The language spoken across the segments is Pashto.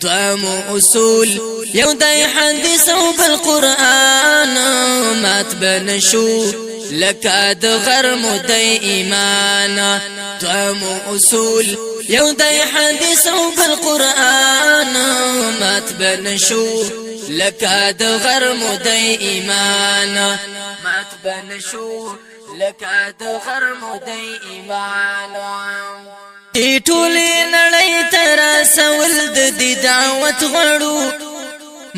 دوامو اصول یو دای حدیث او بالقرآن مات بنشو لکه د غرمو د ایمان دوامو اصول یو دای حدیث او بالقرآن مات بنشو لکه د غرمو د ایمان مات بنشو لکه د غرمو د ایمان ټولې نړۍ تر سوال د دعوت غړو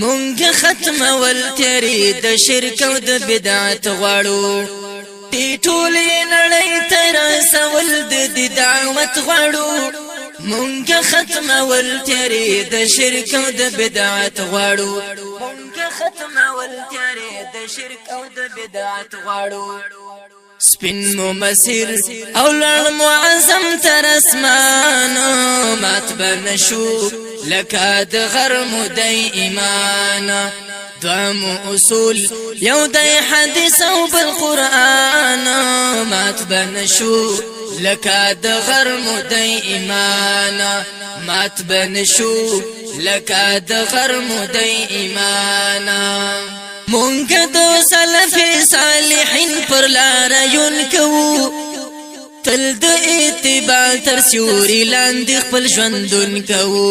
مونږ ختمول تیری د شرک او د بدعت غړو ټولې نړۍ تر سوال د دعوت غړو مونږ ختمول تیری د شرک او د بدعت غړو مونږ ختمول تیری د شرک او د بدعت غړو سپین مسیر او لړ معظم تر اسمان مات بنشو لکه د غرمو د ایمان دوامو اصول یو د حدیث او بالقرآن مات بنشو لکه د غرمو د ایمان مات بنشو لکه د غرمو د ایمان مونږ د سلف صالحین پر لار یون کوو تل د اتباع تر سیوري لاندې خپل ژوندون کوو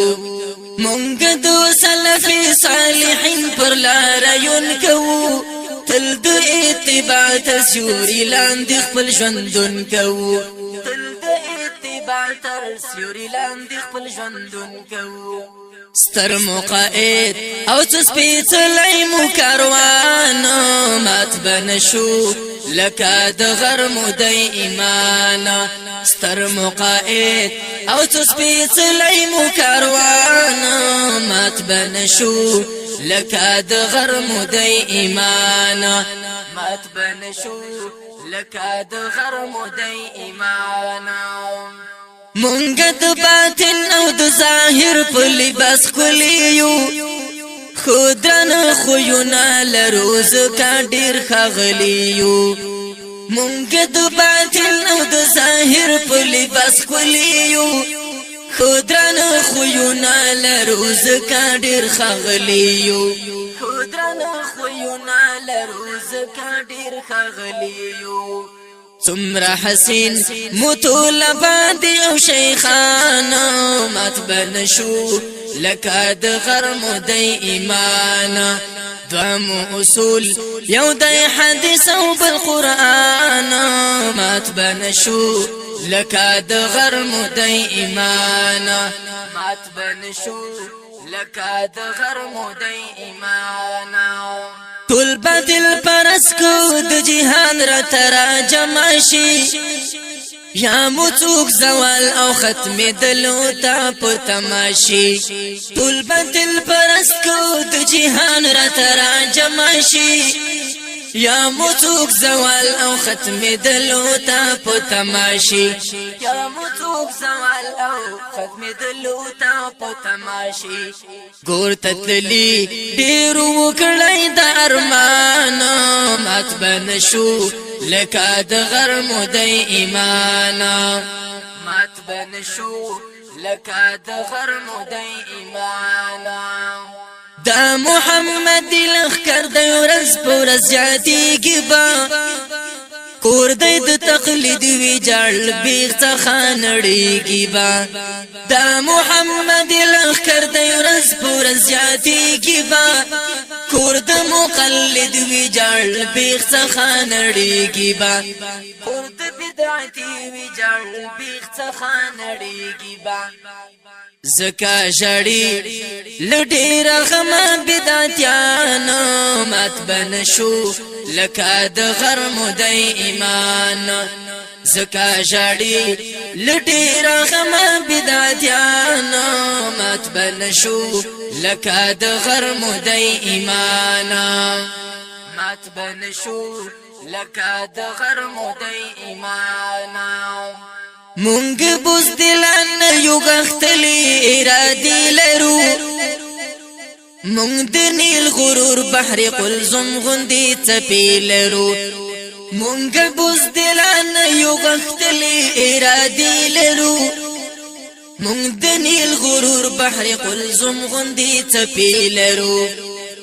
مونږ د سلف صالحین پر لار یون کوو تل د اتباع تر سیوري لاندې خپل ژوندون کوو تل د اتباع تر سیوري لاندې خپل ژوندون کوو ستر مقائد او سپیڅلی مو کاروان مات بنشو لکه د غرمو د ایمان ستر مقائد او سپیڅلی مو کاروان مات بنشو لکه د غرمو د ایمان مات بنشو لکه د غرمو د ایمان مونږ د باطن او د ظاهر په لباس کلیو خودن خویونه لرو زکه ډیر ښاغلیو مونږ د باطن او د ظاهر په لباس کلیو خودن خویونه لرو زکه ډیر ښاغلیو خودن خویونه لرو زکه ډیر ښاغلیو څومره حسین مطلبان دي او شیخان مات بنشو لکه د غرمو د ایمان دوامو اصول یو د حدیث او بالقرآن مات بنشو لکه د غرمو د ایمان مات بنشو لکه د غرمو د ایمان ټول بدل پرس کو د جهان را تر جمع شي یا مڅوک زوال او ختم دلو تا په تماشي ټول بدل پرس کو د جهان را تر جمع شي یا مڅوک زوال او ختم دلو تا په تماشي یا مڅوک زوال او ختم دلو تا په تماشي ګور تتلی ډیر وکړای د ارمان مات بنشو لکه د غرمو د ایمان مات بنشو لکه د غرمو د ایمان دا محمد لخر د ورځ په ورځ زیاتیږي با کور د تقلید وی جړل بیغ څخه نړیږي با دا محمد لخر د ورځ په ورځ زیاتیږي با کور د مقلد وی جړل بیغ څخه نړیږي با کور د بدعتي وی جړل بیغ څخه نړیږي با زکا جړی لډیر غم بدعتیان مات بنشو لکه د غرمو د ایمان زکا جړی لډیر غم بدعتیان مات بنشو لکه د غرمو د ایمان مات بنشو لکه د غرمو د ایمان مونږ بوزدلان یو غختلی ارادي لرو مونږ د نیل غرور بحر قلزم غندي چپی لرو مونږ بوزدلان یو غختلی ارادي لرو مونږ د نیل غرور بحر قلزم غوندې څپې لرو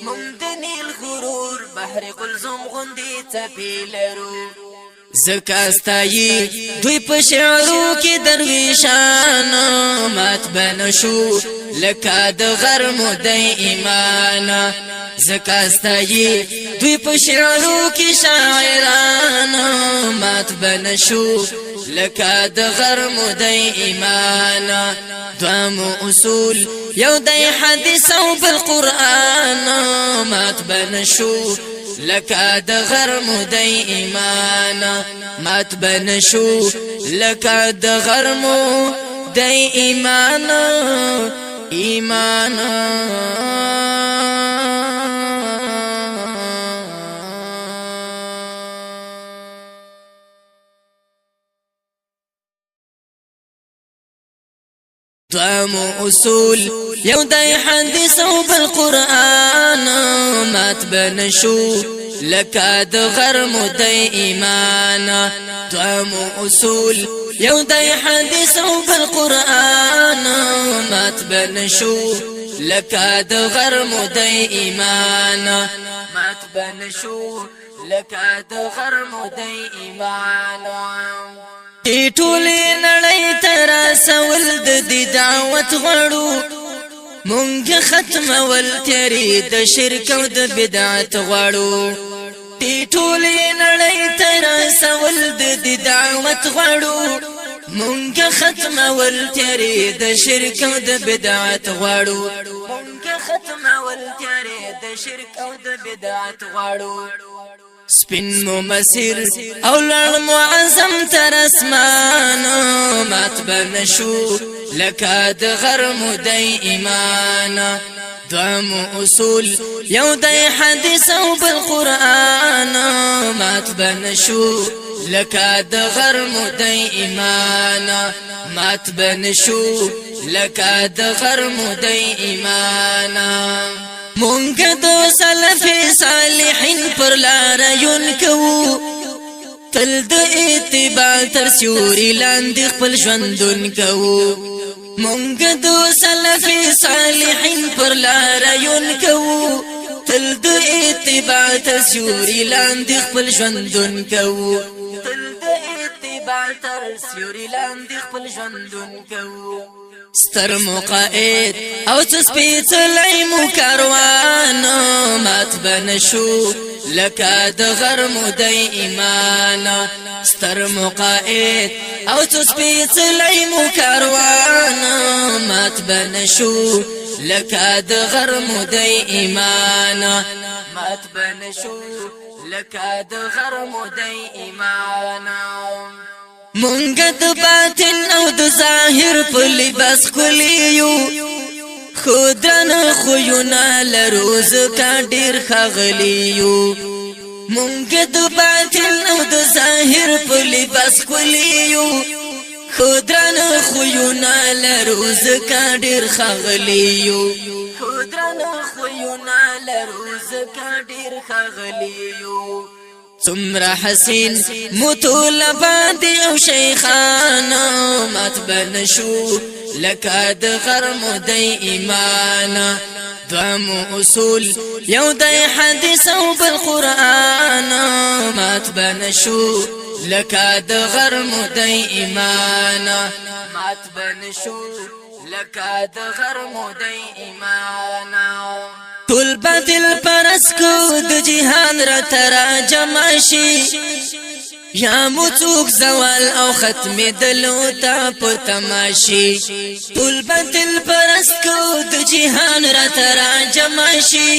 مونږ د نیل غرور بحر قلزم غوندې څپې لرو زکا ستایي دوی په شعرو کې درویشان مات بنشو لکه د غرمو د ایمان زکا ستایي دوی په شعرو کې شاعران مات بنشو لکه د غرمو د ایمان دوامو اصول یو د حدیث او بالقرآن مات بنشو لکه د غرمو د ایمان مات بنشو لکه د غرمو د ایمان ایمان دوامو اصول یو د حدیث او بالقرآن مات بنشو لکه د غرمو د ایمان دوامو اصول یو د حدیث او بالقرآن مات بنشو لکه د غرمو د ایمان مات بنشو لکه د غرمو د ایمان ټولې نړۍ تر سوال د دعوت غړو مونږ ختمول تیرې د شرک او د بدعت غړو ټولې نړۍ تر سوال د دعوت غړو مونږ ختمول تیرې د شرک او د بدعت غړو مونږ ختمول تیرې د شرک او د بدعت غړو سپین مو مسیر او لړ معظم تر اسمان مات بنشو لکه د غرمو د ایمان دوامو اصول یو د حدیث او بالقرآن مات بنشو لکه د غرمو د ایمان مات بنشو لکه د غرمو د ایمان مونږ د سلف صالحین پر لار یون کوو تل د اتباع تر سیوري لاندې خپل ژوندون کوو مونږ د سلف صالحین پر لار یون کوو تل د اتباع تر سیوري لاندې خپل ژوندون کوو تل د اتباع تر سیوري لاندې خپل ژوندون کوو ستر مقائد او سپیڅلی مو کاروان مات بنشو لکه د غرمو د ایمان ستر مقائد او سپیڅلی مو کاروان مات بنشو لکه د غرمو د ایمان مات بنشو لکه د غرمو د ایمان مونږ د باطن او د ظاهر په لباس کلیو خودن خویونه لرو زکه ډیر ښاغلیو مونږ د باطن او د ظاهر په لباس کلیو خودن خویونه لرو زکه ډیر ښاغلیو خودن خویونه لرو زکه ډیر ښاغلیو څومره حسین مطلبات او شیخان مات بنشو لکه د غرمو د ایمان دوامو اصول یو د حدیث او بالقرآن مات بنشو لکه د غرمو د ایمان مات بنشو لکه د غرمو د ایمان ټول باطل پرس کو د جهان را ترا جمع شي یا مو څوک زوال او ختم دلو تا په تماشي ټول باطل پرس کو د جهان را ترا جمع شي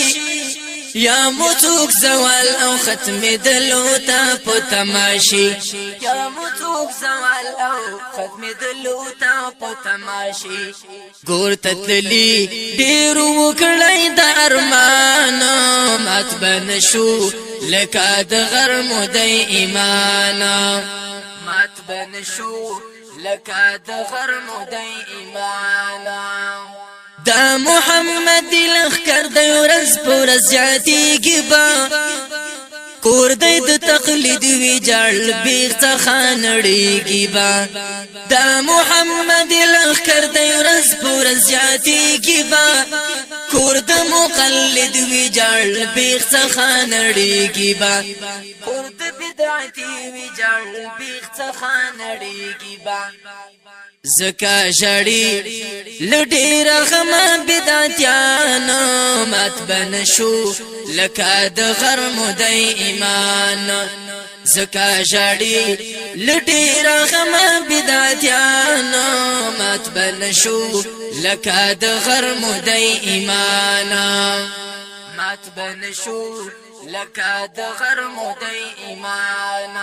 یا مو څوک زوال او ختم دلو تا په تماشي یا مو څوک زوال او ختم دلو تا په تماشي ګور تتلی ډیرو وکړای د ارمان مات بنشو لکه د غرمو د ایمان مات بنشو لکه د غرمو د ایمان دا محمد لخر د ورځ پر زیاتیږي با کور د تقلید مقلد وی جړل بیغ څخه نړیږي با دا محمد لخر دی ورځ پر زیاتیږي با کور د مقلد وی جړل بیغ څخه نړیږي با کور د بدعتي وی جړل بیغ څخه نړیږي با زکا جړی لډیر غم بدعتیانو مات بنشو لکه د غرم د ایمان زکا جړی لډیر غم بدعتیانو مات بنشو لکه د غرم د ایمان مات بنشو لکه د غرم د ایمان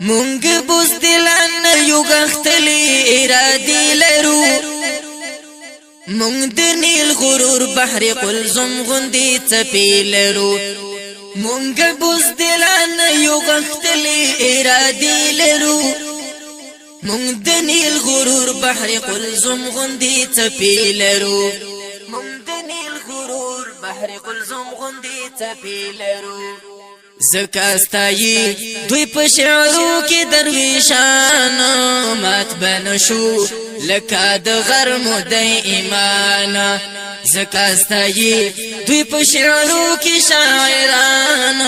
مونږ بوزدلان یو غختلی ارادي لرو مونږ د نیل غرور بحر قلزم غوندي څپې لرو مونږ بوزدلان یو غختلی ارادي لرو مونږ د نیل غرور بحر قلزم غوندي څپې لرو مونږ د نیل غرور بحر قلزم غوندي څپې لرو زکاستایی دوی په شعرو کې درویشان مات بنشو لکه د غرم د ایمان زکاستایی دوی په شعرو کې شاعران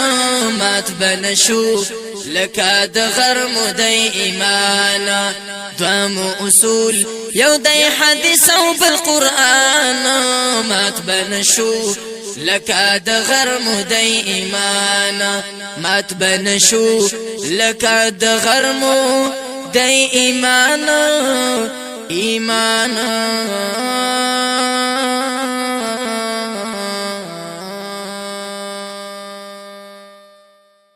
مات بنشو لکه د غرم د ایمان دوام اصول یو د حدیث او بالقران مات بنشو لکه د غرم د ایمان مات بنشو لکه د غرم د ایمان